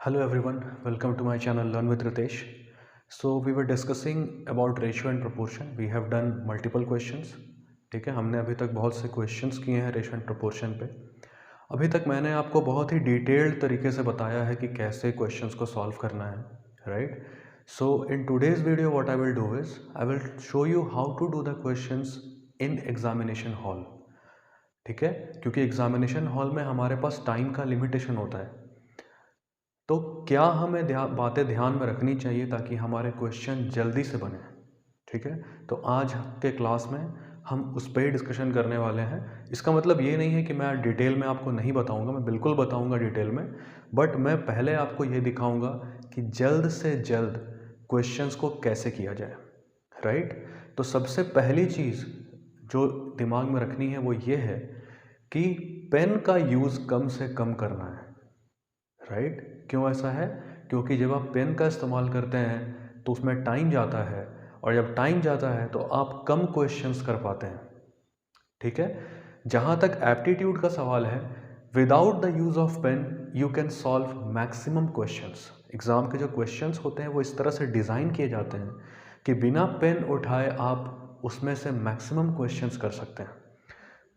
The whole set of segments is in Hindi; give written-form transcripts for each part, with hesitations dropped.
Hello everyone, welcome to my channel Learn with Ritesh. So we were discussing about ratio and proportion. We have done multiple questions. ठीक है, हमने अभी तक बहुत से क्वेश्चंस किए हैं रेशियो एंड प्रोपोर्शन पे. अभी तक मैंने आपको बहुत ही डिटेल्ड तरीके से बताया है कि कैसे क्वेश्चंस को सॉल्व करना है, right? So in today's video what I will do is I will show you how to do the questions in examination hall. ठीक है, क्योंकि एग्जामिनेशन हॉल में हमारे पास टाइम का लिमिटेशन होता है. तो क्या हमें बातें ध्यान में रखनी चाहिए ताकि हमारे क्वेश्चन जल्दी से बने. ठीक है, तो आज के क्लास में हम उस पर ही डिस्कशन करने वाले हैं. इसका मतलब ये नहीं है कि मैं डिटेल में आपको नहीं बताऊंगा, मैं बिल्कुल बताऊंगा डिटेल में, बट मैं पहले आपको ये दिखाऊंगा कि जल्द से जल्द क्वेश्चंस को कैसे किया जाए, राइट? तो सबसे पहली चीज़ जो दिमाग में रखनी है वो ये है कि पेन का यूज़ कम से कम करना है, राइट? क्यों ऐसा है? क्योंकि जब आप पेन का इस्तेमाल करते हैं तो उसमें टाइम जाता है, और जब टाइम जाता है तो आप कम क्वेश्चंस कर पाते हैं. ठीक है, जहाँ तक एप्टीट्यूड का सवाल है, without the use of pen you can solve maximum questions. Exam के जो क्वेश्चंस होते हैं वो इस तरह से डिज़ाइन किए जाते हैं कि बिना पेन उठाए आप उसमें से मैक्सिमम क्वेश्चंस कर सकते हैं.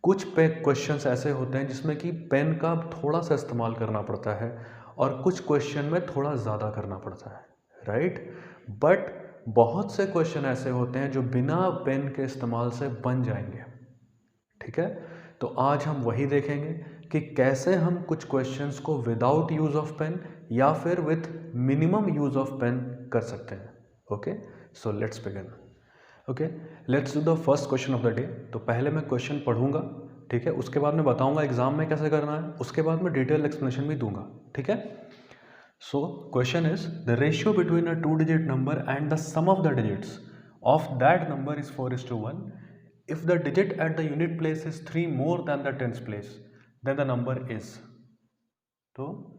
कुछ पे क्वेश्चंस ऐसे होते हैं जिसमें कि पेन का थोड़ा सा इस्तेमाल करना पड़ता है, और कुछ क्वेश्चन में थोड़ा ज़्यादा करना पड़ता है, राइट? बट बहुत से क्वेश्चन ऐसे होते हैं जो बिना पेन के इस्तेमाल से बन जाएंगे. ठीक है, तो आज हम वही देखेंगे कि कैसे हम कुछ क्वेश्चंस को विदाउट यूज़ ऑफ पेन या फिर with minimum use of pen कर सकते हैं. Okay, so let's begin. Okay, let's do the first question of the day. तो पहले मैं क्वेश्चन पढ़ूंगा, ठीक है, उसके बाद मैं बताऊंगा एग्जाम में कैसे करना है, उसके बाद मैं डिटेल एक्सप्लेनेशन भी दूंगा. ठीक है, so question is the ratio between a two digit number and the sum of the digits of that number is 4:1. If the digit at the unit place is 3 more than the tens place, then the number is. तो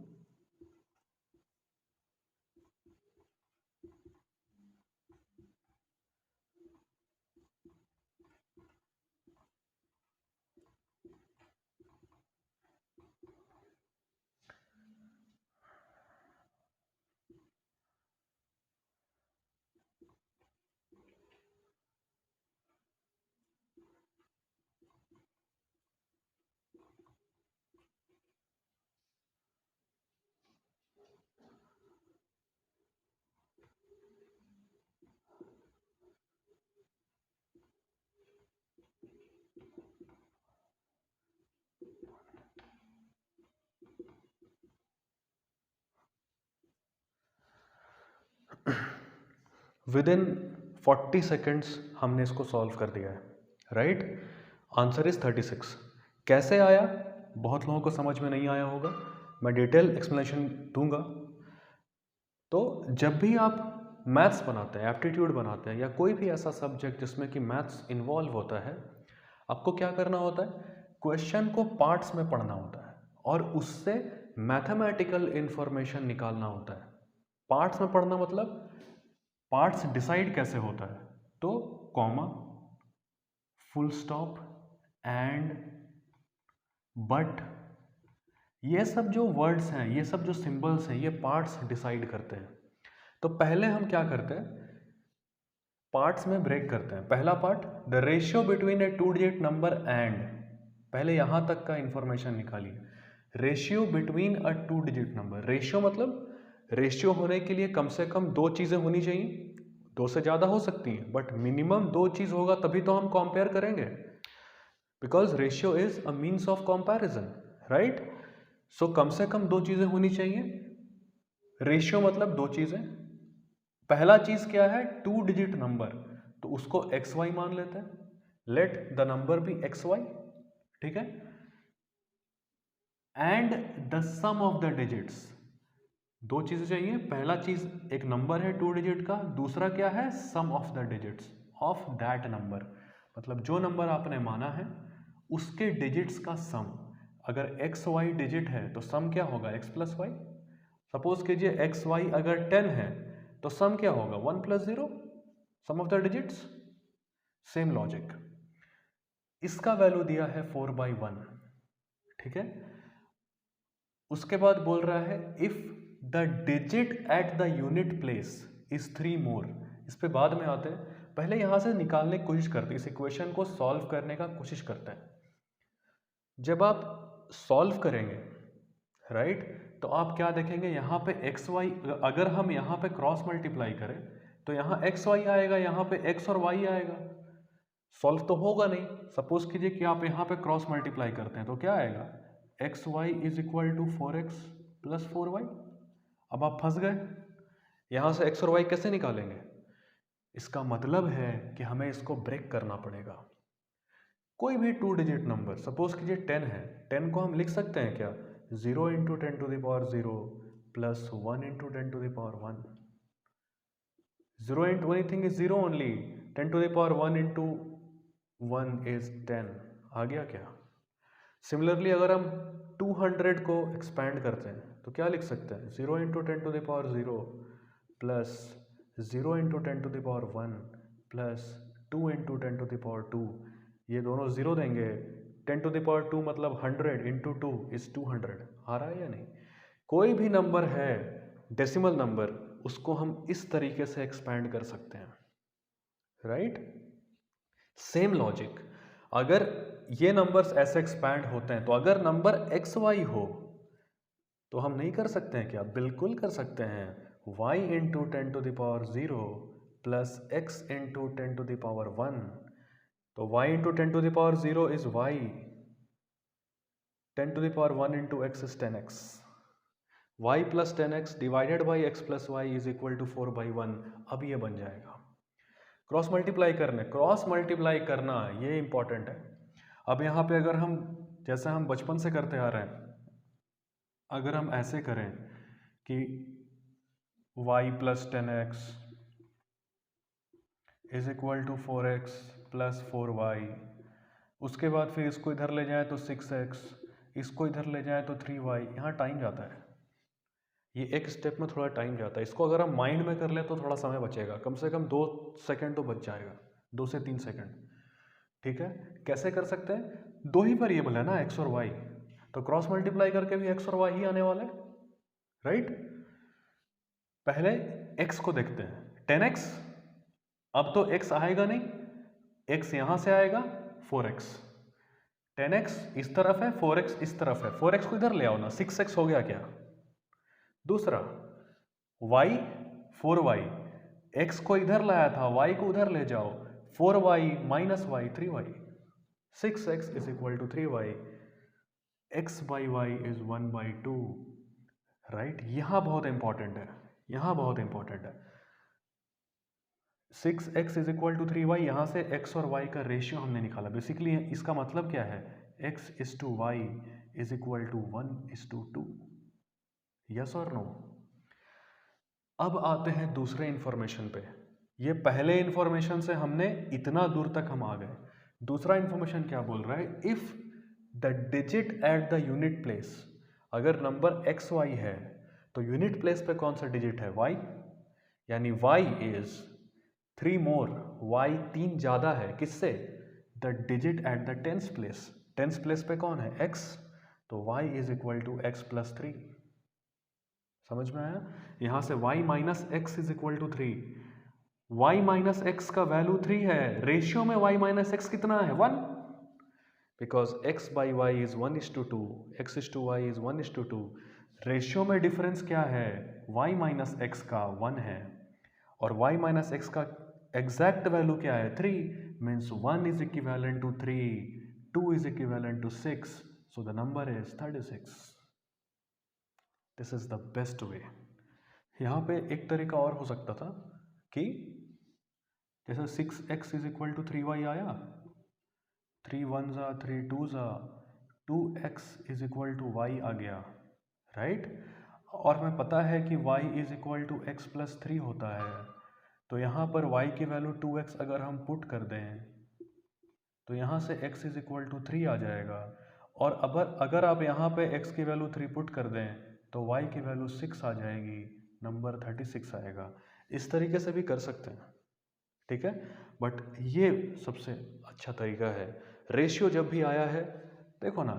विद इन 40 सेकेंड्स हमने इसको सॉल्व कर दिया है, राइट? Answer is 36. कैसे आया बहुत लोगों को समझ में नहीं आया होगा, मैं डिटेल एक्सप्लेनेशन दूंगा. तो जब भी आप मैथ्स बनाते हैं, एप्टीट्यूड बनाते हैं, या कोई भी ऐसा सब्जेक्ट जिसमें कि मैथ्स इन्वॉल्व होता है, आपको क्या करना होता है? क्वेश्चन को पार्ट्स में पढ़ना होता है और उससे मैथमेटिकल इंफॉर्मेशन निकालना होता है. पार्ट्स में पढ़ना मतलब पार्ट्स डिसाइड कैसे होता है, तो comma, full stop and but, ये सब जो वर्ड्स हैं, ये सब जो सिंबल्स हैं, ये पार्ट्स डिसाइड करते हैं. तो पहले हम क्या करते हैं, पार्ट्स में ब्रेक करते हैं. पहला part, the ratio between A to digit number and, पहले यहां तक का इंफॉर्मेशन निकालिए. Ratio between a two digit number, ratio मतलब रेशियो होने के लिए कम से कम दो चीजें होनी चाहिए. दो से ज्यादा हो सकती हैं, बट मिनिमम दो चीज होगा तभी तो हम कंपेयर करेंगे, because ratio is a means of comparison, right? So कम से कम दो चीजें होनी चाहिए. रेशियो मतलब दो चीजें. पहला चीज क्या है? टू डिजिट नंबर, तो उसको एक्स वाई मान लेते हैं. Let the number be x y, ठीक है. And the sum of the digits, दो चीजें चाहिए. पहला चीज एक नंबर है टू डिजिट का, दूसरा क्या है? Sum of the digits of that number, मतलब जो नंबर आपने माना है उसके डिजिट्स का सम. अगर एक्स वाई डिजिट है तो सम क्या होगा? X plus y. सपोज कीजिए एक्स वाई अगर 10 है तो सम क्या होगा? 1 plus 0, sum of the digits. Same logic. इसका वैल्यू दिया है 4/1, ठीक है. उसके बाद बोल रहा है if the digit at the unit place is 3 मोर। इस पे बाद में आते हैं, पहले यहाँ से निकालने की कोशिश करते हैं, इस इक्वेशन को सॉल्व करने का कोशिश करते हैं। जब आप सॉल्व करेंगे राइट, तो आप क्या देखेंगे, यहाँ पे एक्स वाई, अगर हम यहाँ पे क्रॉस मल्टीप्लाई करें तो यहाँ एक्स वाई आएगा, यहाँ पे एक्स और वाई आएगा। सॉल्व तो होगा नहीं। सपोज कीजिए कि आप यहाँ पे क्रॉस मल्टीप्लाई करते हैं तो क्या आएगा, x y is equal to 4x plus 4y। अब आप फंस गए, यहाँ से एक्स और वाई कैसे निकालेंगे। इसका मतलब है कि हमें इसको ब्रेक करना पड़ेगा। कोई भी 2 डिजिट नंबर, सपोज कीजिए 10 है, 10 को हम लिख सकते हैं क्या, 0 into 10 to the power 0 plus 1 into 10 to the power 1। 0 into anything is 0 only, 10 to the power 1 into 1 is 10। आ गया क्या। सिमिलरली अगर हम 200 को एक्सपैंड करते हैं तो क्या लिख सकते हैं, 0 into 10 to the power 0 plus 0 into 10 to the power 1 plus 2 into 10 to the power 2। ये दोनों जीरो देंगे, 10 टू द पावर 2 मतलब 100 इंटू 2 इज 200। आ रहा है या नहीं। कोई भी नंबर है डेसिमल नंबर, उसको हम इस तरीके से एक्सपैंड कर सकते हैं राइट। सेम लॉजिक, अगर ये नंबर्स ऐसे एक्सपैंड होते हैं तो अगर नंबर एक्स वाई हो तो हम नहीं कर सकते हैं क्या, बिल्कुल कर सकते हैं। y into 10 to the power 0 plus x into 10 to the power 1। तो y into 10 to the power 0 is y, 10 to the power 1 into x is 10x। y plus 10x divided by x plus y is equal to 4/1। अब ये बन जाएगा। क्रॉस मल्टीप्लाई करना ये इंपॉर्टेंट है। अब यहाँ पे अगर हम, जैसे हम बचपन से करते आ रहे हैं, अगर हम ऐसे करें कि y plus 10x is equal to 4x plus 4y, उसके बाद फिर इसको इधर ले जाएं तो 6x, इसको इधर ले जाएं तो 3y। यहाँ टाइम जाता है, ये एक स्टेप में थोड़ा टाइम जाता है। इसको अगर हम माइंड में कर ले तो थोड़ा समय बचेगा, कम से कम 2 सेकंड तो बच जाएगा, 2 से 3 सेकंड। ठीक है, कैसे कर सकते हैं, 2 ही वेरिएबल है ना x और y, तो क्रॉस मल्टीप्लाई करके भी x और y ही आने वाले राइट। पहले x को देखते हैं, 10x, अब तो x आएगा नहीं, x यहां से आएगा 4x, 10x इस तरफ है, 4x इस तरफ है, 4x को इधर ले आओ ना, 6x हो गया क्या। दूसरा y 4y, x को इधर लाया था, y को उधर ले जाओ, 4y minus y 3y, 6x is equal to 3y, x by y is 1/2 right. यहां बहुत इंपॉर्टेंट है, यहां बहुत इंपॉर्टेंट है। 6x is equal to 3y, यहां से x और y का रेशियो हमने निकाला। बेसिकली इसका मतलब क्या है, x is to y is equal to 1:2। Yes और नो। अब आते हैं दूसरे इंफॉर्मेशन पे। ये पहले इंफॉर्मेशन से हमने इतना दूर तक हम आ गए। दूसरा इंफॉर्मेशन क्या बोल रहा है, if the digit at the unit place, अगर नंबर एक्स वाई है तो यूनिट प्लेस पे कौन सा डिजिट है, y, यानी y इज 3 मोर, y 3 ज्यादा है किससे, the digit at the tens place. Tens place पे कौन है, x, तो y is equal to x plus 3। समझ में आया। यहां से y minus x is equal to 3, y minus x का वैल्यू 3 है, रेशियो में y माइनस एक्स कितना है, 1, because x by y is 1:2, x is to y is 1:2। Ratio में डिफरेंस क्या है, y माइनस एक्स का 1 है, और y माइनस एक्स का एग्जैक्ट वैल्यू क्या है, 3, means 1 is equivalent to 3, 2 is equivalent to 6, so the number is 36। This is the best way. यहाँ पे एक तरीका और हो सकता था कि जैसे 6x is equal to 3y आया, 3 1 जा 3 2 जा, 2x is equal to y आ गया राइट। और हमें पता है कि y is equal to x plus 3 होता है, तो यहाँ पर y की वैल्यू 2x अगर हम पुट कर दें तो यहाँ से x इज इक्वल टू 3 आ जाएगा, और अगर आप यहाँ पे x की वैल्यू 3 पुट कर दें तो y की वैल्यू 6 आ जाएगी, नंबर 36 आएगा। इस तरीके से भी कर सकते हैं, ठीक है, बट ये सबसे अच्छा तरीका है। रेशियो जब भी आया है, देखो ना,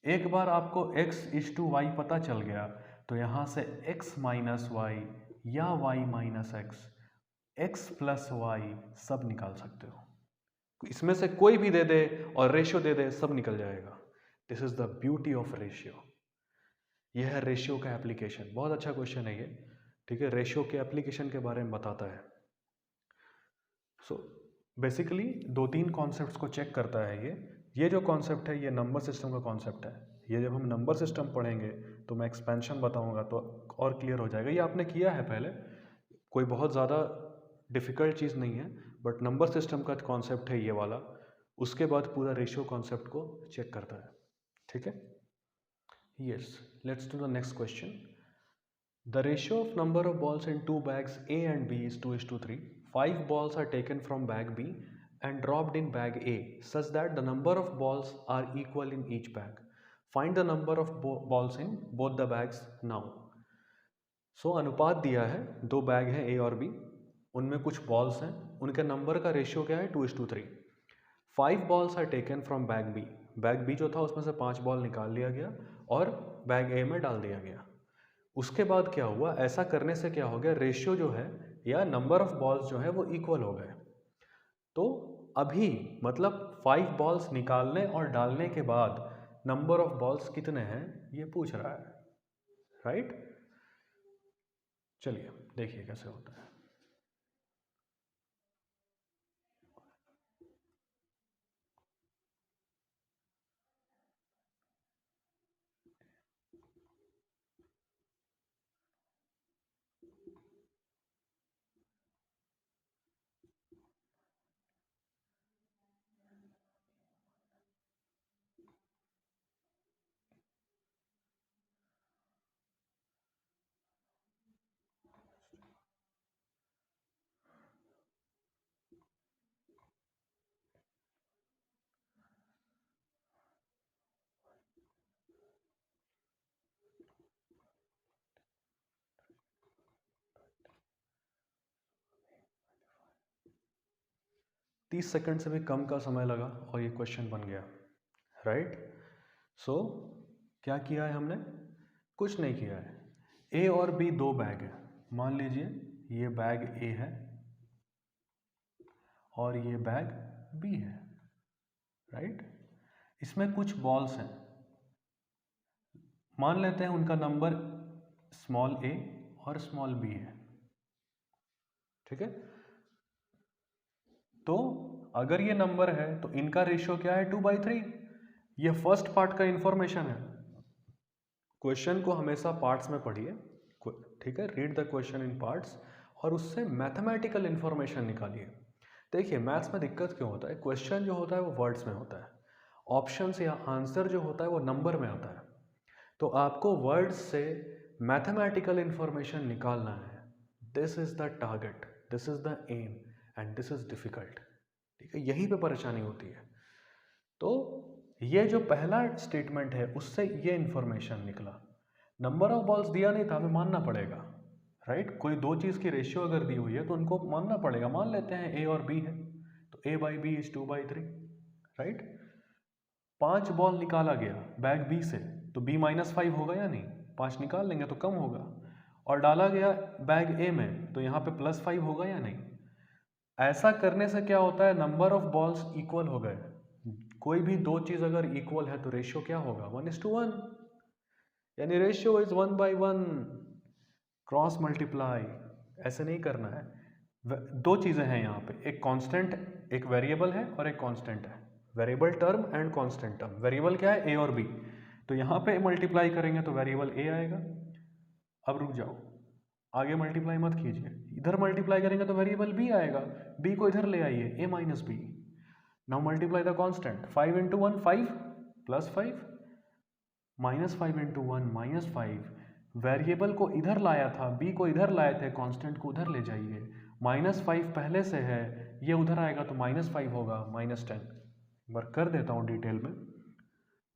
एक बार आपको x इज टू वाई पता चल गया, तो यहाँ से x माइनस वाई या y minus x, x plus y सब निकाल सकते हो। इसमें से कोई भी दे दे और रेशियो दे दे, सब निकल जाएगा। This is the beauty of ratio. यह है रेशियो का एप्लीकेशन। बहुत अच्छा क्वेश्चन है ये, ठीक है। रेशियो के एप्लीकेशन के बारे में बताता है। सो बेसिकली 2-3 कॉन्सेप्ट्स को चेक करता है ये जो कॉन्सेप्ट है ये नंबर सिस्टम का कॉन्सेप्ट है। ये जब हम नंबर सिस्टम पढ़ेंगे तो मैं एक्सपेंशन बताऊंगा तो और क्लियर हो जाएगा। ये आपने किया है पहले, कोई बहुत ज़्यादा डिफ़िकल्ट चीज़ नहीं है, बट नंबर सिस्टम का कॉन्सेप्ट है ये वाला। उसके बाद पूरा रेशियो कॉन्सेप्ट को चेक करता है, ठीक है। Yes, let's do the next question. The ratio of number of balls in two bags A and B is 2:3. 5 balls are taken from bag B and dropped in bag A such that the number of balls are equal in each bag. Find the number of balls in both the bags now. So अनुपात दिया है, 2 बैग हैं A और B, उनमें कुछ बॉल्स हैं, उनके नंबर का रेशियो क्या है 2:3. 5 balls are taken from bag B. Bag B जो था उसमें से 5 बॉल निकाल लिया गया और बैग A में डाल दिया गया। उसके बाद क्या हुआ, ऐसा करने से क्या हो गया, रेशियो जो है या नंबर ऑफ बॉल्स जो है वो इक्वल हो गए। तो अभी मतलब 5 बॉल्स निकालने और डालने के बाद नंबर ऑफ बॉल्स कितने हैं ये पूछ रहा है, राइट। चलिए देखिए कैसे होता है। तीस सेकंड से भी कम का समय लगा और ये क्वेश्चन बन गया, राइट। सो क्या किया है हमने, कुछ नहीं किया है। ए और बी 2 बैग है, मान लीजिए ये बैग ए है और ये बैग बी है, राइट। इसमें कुछ बॉल्स हैं, मान लेते हैं उनका नंबर स्मॉल ए और स्मॉल बी है, ठीक है। तो अगर ये नंबर है तो इनका रेशियो क्या है 2/3। ये फर्स्ट पार्ट का इंफॉर्मेशन है। क्वेश्चन को हमेशा पार्ट्स में पढ़िए, ठीक है। Read the question in parts और उससे मैथमेटिकल इंफॉर्मेशन निकालिए। देखिए मैथ्स में दिक्कत क्यों होता है, क्वेश्चन जो होता है वो वर्ड्स में होता है, ऑप्शंस या आंसर जो होता है वो नंबर में आता है। तो आपको वर्ड्स से मैथमेटिकल इंफॉर्मेशन निकालना है। This is the target, this is the aim and this is difficult, ठीक है। यहीं पे परेशानी होती है। तो ये जो पहला स्टेटमेंट है उससे ये इंफॉर्मेशन निकला। नंबर ऑफ बॉल्स दिया नहीं था, हमें मानना पड़ेगा, राइट। कोई दो चीज़ की रेशियो अगर दी हुई है तो उनको मानना पड़ेगा। मान लेते हैं ए और बी है तो A/B इज 2/3, राइट। 5 बॉल निकाला गया बैग बी से तो B-5 होगा या नहीं, 5 निकाल लेंगे तो कम होगा, और डाला गया बैग ए में तो यहाँ पे +5 होगा या नहीं। ऐसा करने से क्या होता है, नंबर ऑफ बॉल्स इक्वल हो गए। कोई भी दो चीज अगर इक्वल है तो रेशियो क्या होगा 1:1, यानी रेशियो इज 1/1। क्रॉस मल्टीप्लाई ऐसे नहीं करना है। दो चीजें हैं यहाँ पे, एक कांस्टेंट, एक वेरिएबल है और एक कांस्टेंट है। Variable term and constant term. Variable क्या है, ए और बी, तो यहाँ पे मल्टीप्लाई करेंगे तो वेरिएबल ए आएगा। अब रुक जाओ, आगे मल्टीप्लाई मत कीजिए, इधर मल्टीप्लाई करेंगे तो वेरिएबल बी आएगा, बी को इधर ले आइए, a minus b. Now multiply the constant, 5 × 1 5 +5 -5 × 1 -5। Variable को इधर लाया था, बी को इधर लाए थे, कांस्टेंट को उधर ले जाइए। -5 पहले से है, ये उधर आएगा तो -5 होगा, -10। एक बार कर देता हूँ डिटेल में,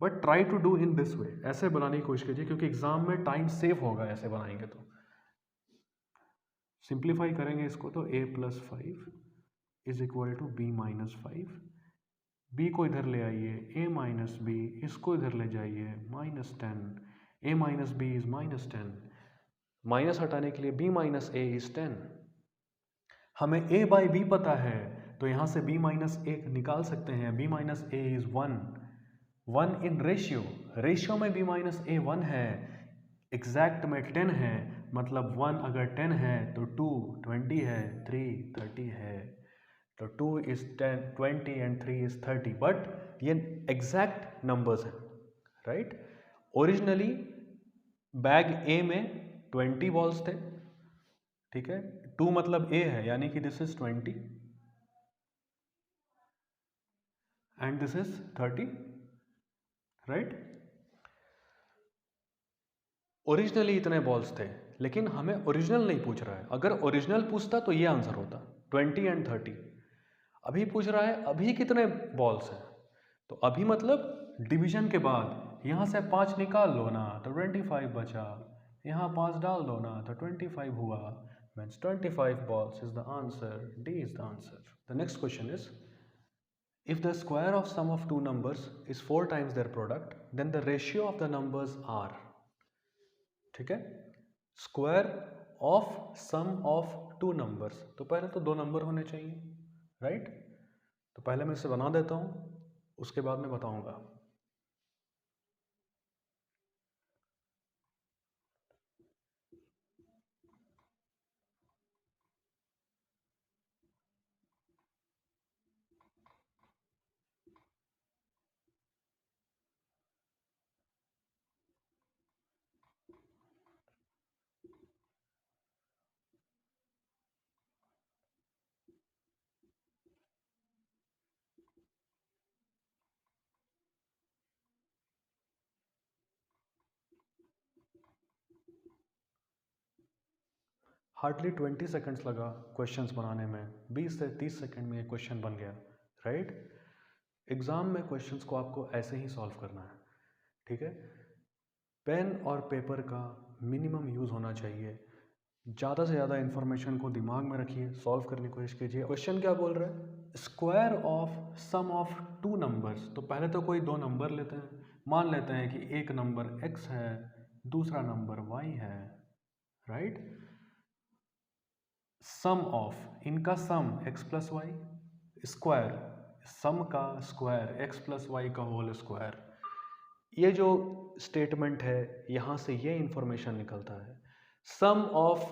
but try to do in this way. ऐसे बनाने की कोशिश कीजिए क्योंकि एग्जाम में टाइम सेव होगा ऐसे बनाएंगे तो। सिंप्लीफाई करेंगे इसको तो a+5 is equal to B-5। b को इधर ले आइए, a-b, इसको इधर ले जाइए, -10। a minus b is -10, minus हटाने के लिए b माइनस ए इज 10। हमें a बाई बी पता है तो यहाँ से b माइनस ए निकाल सकते हैं। b minus A is 1 in ratio, ratio में b माइनस ए 1 है, एग्जैक्ट में 10 है, मतलब 1 अगर 10 है तो 2 20 है, 3 30 है, तो 2 इज 10 20 एंड 3 इज 30, बट ये एग्जैक्ट नंबर्स हैं, राइट। ओरिजिनली बैग ए में 20 बॉल्स थे, ठीक है, 2 मतलब ए है, यानी कि this is 20 and this is 30, right. Originally इतने बॉल्स थे, लेकिन हमें ओरिजिनल नहीं पूछ रहा है। अगर ओरिजिनल पूछता तो ये आंसर होता 20 एंड 30। अभी पूछ रहा है अभी कितने बॉल्स हैं, तो अभी मतलब डिवीजन के बाद यहाँ से 5 निकाल लो ना तो 25 बचा, यहाँ 5 डाल दो ना तो 25 हुआ, means 25 balls is the answer, D is the answer. The next question is, if the square of sum of two numbers is 4 times their product, then the ratio of the numbers are, ठीक है, square of sum of two numbers, तो पहले तो दो नंबर होने चाहिए, राइट। तो पहले मैं इसे बना देता हूँ, उसके बाद मैं बताऊंगा। हार्डली 20 सेकेंड्स लगा क्वेश्चंस बनाने में, 20 से 30 सेकेंड में ये क्वेश्चन बन गया, राइट। एग्ज़ाम में क्वेश्चंस को आपको ऐसे ही सॉल्व करना है, ठीक है। पेन और पेपर का मिनिमम यूज़ होना चाहिए, ज़्यादा से ज़्यादा इन्फॉर्मेशन को दिमाग में रखिए, सॉल्व करने की कोशिश कीजिए। क्वेश्चन क्या बोल रहा है, square of sum of two numbers, तो पहले तो कोई दो नंबर लेते हैं, मान लेते हैं कि एक नंबर x है, दूसरा नंबर y है, राइट। सम ऑफ, इनका सम x प्लस वाई, स्क्वायर, सम का स्क्वायर x प्लस वाई का होल स्क्वायर। ये जो स्टेटमेंट है यहाँ से ये इंफॉर्मेशन निकलता है, sum of,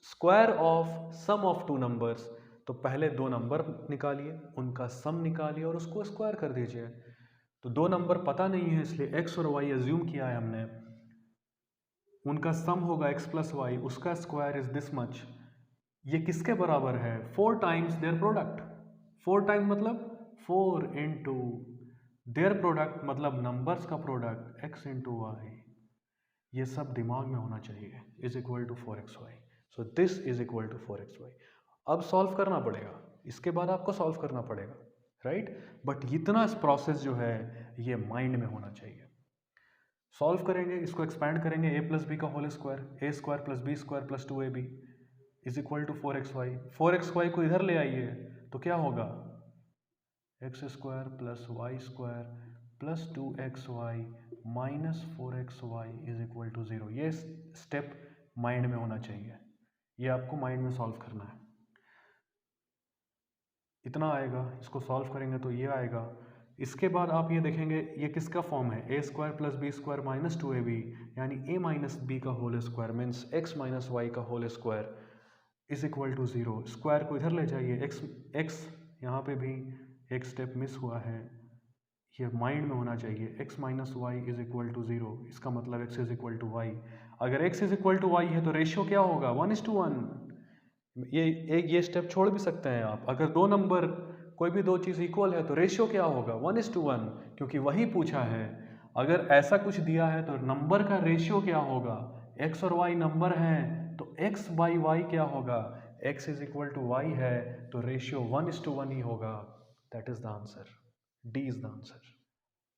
square of sum of two numbers, तो पहले दो नंबर निकालिए, उनका सम निकालिए और उसको स्क्वायर कर दीजिए। तो दो नंबर पता नहीं है इसलिए x और y एज्यूम किया है हमने, उनका सम होगा x प्लस वाई, उसका स्क्वायर इज दिस मच। ये किसके बराबर है, 4 टाइम्स देयर प्रोडक्ट। 4 टाइम्स मतलब 4 इंटू देयर प्रोडक्ट, मतलब नंबर्स का प्रोडक्ट x इंटू वाई, ये सब दिमाग में होना चाहिए, is equal to 4xy। So this is equal to 4xy। अब सॉल्व करना पड़ेगा, इसके बाद आपको सॉल्व करना पड़ेगा, राइट। बट इतना प्रोसेस जो है ये माइंड में होना चाहिए। सॉल्व करेंगे, इसको एक्सपैंड करेंगे, a प्लस बी का whole square, a square plus B square plus 2ab is equal to 4xy। 4xy को इधर ले आइए तो क्या होगा, x square plus y square plus 2xy minus 4xy is equal to 0। ये स्टेप माइंड में होना चाहिए, ये आपको माइंड में सॉल्व करना है। इतना आएगा, इसको सॉल्व करेंगे तो ये आएगा। इसके बाद आप ये देखेंगे ये किसका फॉर्म है, A square plus B square minus 2ab, यानी a माइनस बी का whole square means x minus Y का whole square is equal to 0। Square को इधर ले जाइए, x यहाँ पे भी एक स्टेप मिस हुआ है, ये माइंड में होना चाहिए, x minus y is equal to 0, इसका मतलब x is equal to y. अगर x is equal to y है तो रेशियो क्या होगा, 1:1। ये स्टेप छोड़ भी सकते हैं आप, अगर दो नंबर कोई भी दो चीज़ इक्वल है तो रेशियो क्या होगा, 1:1, क्योंकि वही पूछा है। अगर ऐसा कुछ दिया है तो नंबर का रेशियो क्या होगा, x और y नंबर हैं तो x बाई वाई क्या होगा, x is equal to y है तो रेशियो 1:1 ही होगा। That is the answer, D is the answer.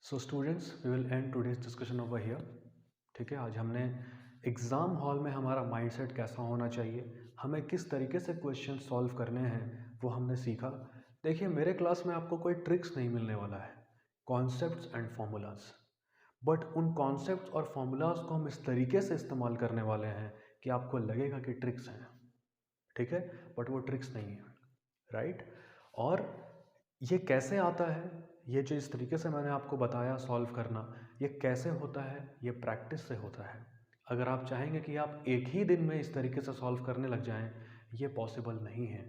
So students, we will end today's discussion over here, ठीक है। आज हमने एग्ज़ाम हॉल में हमारा माइंडसेट कैसा होना चाहिए, हमें किस तरीके से क्वेश्चन सॉल्व करने हैं वो हमने सीखा। देखिए मेरे क्लास में आपको कोई ट्रिक्स नहीं मिलने वाला है, कॉन्सेप्ट्स एंड फॉर्मूलाज, बट उन कॉन्सेप्ट्स और फॉर्मूलाज को हम इस तरीके से इस्तेमाल करने वाले हैं कि आपको लगेगा कि ट्रिक्स हैं, ठीक है, बट वो ट्रिक्स नहीं है, राइट। और ये कैसे आता है, ये जो इस तरीके से मैंने आपको बताया सॉल्व करना, ये कैसे होता है, ये प्रैक्टिस से होता है। अगर आप चाहेंगे कि आप एक ही दिन में इस तरीके से सॉल्व करने लग जाएं, ये पॉसिबल नहीं है,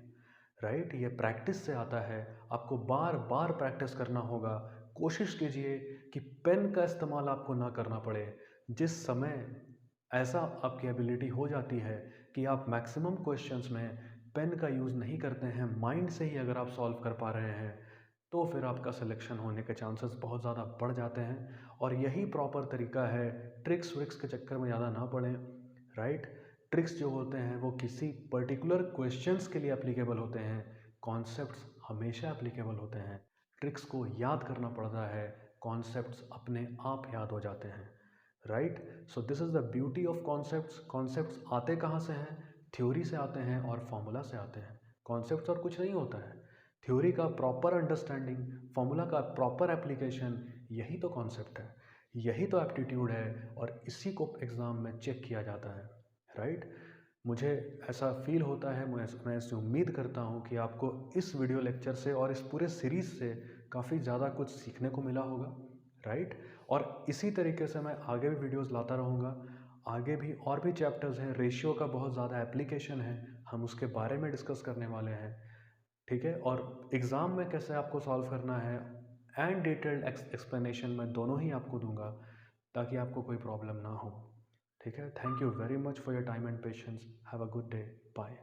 राइट। ये प्रैक्टिस से आता है, आपको बार बार प्रैक्टिस करना होगा। कोशिश कीजिए कि पेन का इस्तेमाल आपको ना करना पड़े। जिस समय ऐसा आपकी एबिलिटी हो जाती है कि आप मैक्सिमम क्वेश्चंस में पेन का यूज़ नहीं करते हैं, माइंड से ही अगर आप सॉल्व कर पा रहे हैं, तो फिर आपका सिलेक्शन होने के चांसेस बहुत ज़्यादा बढ़ जाते हैं। और यही प्रॉपर तरीका है, ट्रिक्स व्रिक्स के चक्कर में ज़्यादा ना पड़ें, राइट। ट्रिक्स जो होते हैं वो किसी पर्टिकुलर क्वेश्चंस के लिए एप्लीकेबल होते हैं, कॉन्सेप्ट्स हमेशा एप्लीकेबल होते हैं। ट्रिक्स को याद करना पड़ता है, कॉन्सेप्ट्स अपने आप याद हो जाते हैं, right. So this is the beauty of concepts. Concepts आते कहाँ से हैं? थ्योरी से आते हैं और फॉर्मूला से आते हैं। कॉन्सेप्ट्स और कुछ नहीं होता है, थ्योरी का प्रॉपर अंडरस्टैंडिंग, फॉर्मूला का प्रॉपर एप्लीकेशन, यही तो कॉन्सेप्ट है, यही तो एप्टीट्यूड है, और इसी को एग्ज़ाम में चेक किया जाता है, राइट। मुझे ऐसा फील होता है, मैं ऐसी उम्मीद करता हूँ कि आपको इस वीडियो लेक्चर से और इस पूरे सीरीज़ से काफ़ी ज़्यादा कुछ सीखने को मिला होगा, राइट। और इसी तरीके से मैं आगे भी वीडियोस लाता रहूँगा। आगे भी और भी चैप्टर्स हैं, रेशियो का बहुत ज़्यादा एप्लीकेशन है, हम उसके बारे में डिस्कस करने वाले हैं, ठीक है। और एग्ज़ाम में कैसे आपको सॉल्व करना है एंड डिटेल्ड एक्सप्लेनेशन मैं दोनों ही आपको दूंगा, ताकि आपको कोई प्रॉब्लम ना हो, ठीक है। Thank you very much for your time and patience. Have a good day. Bye.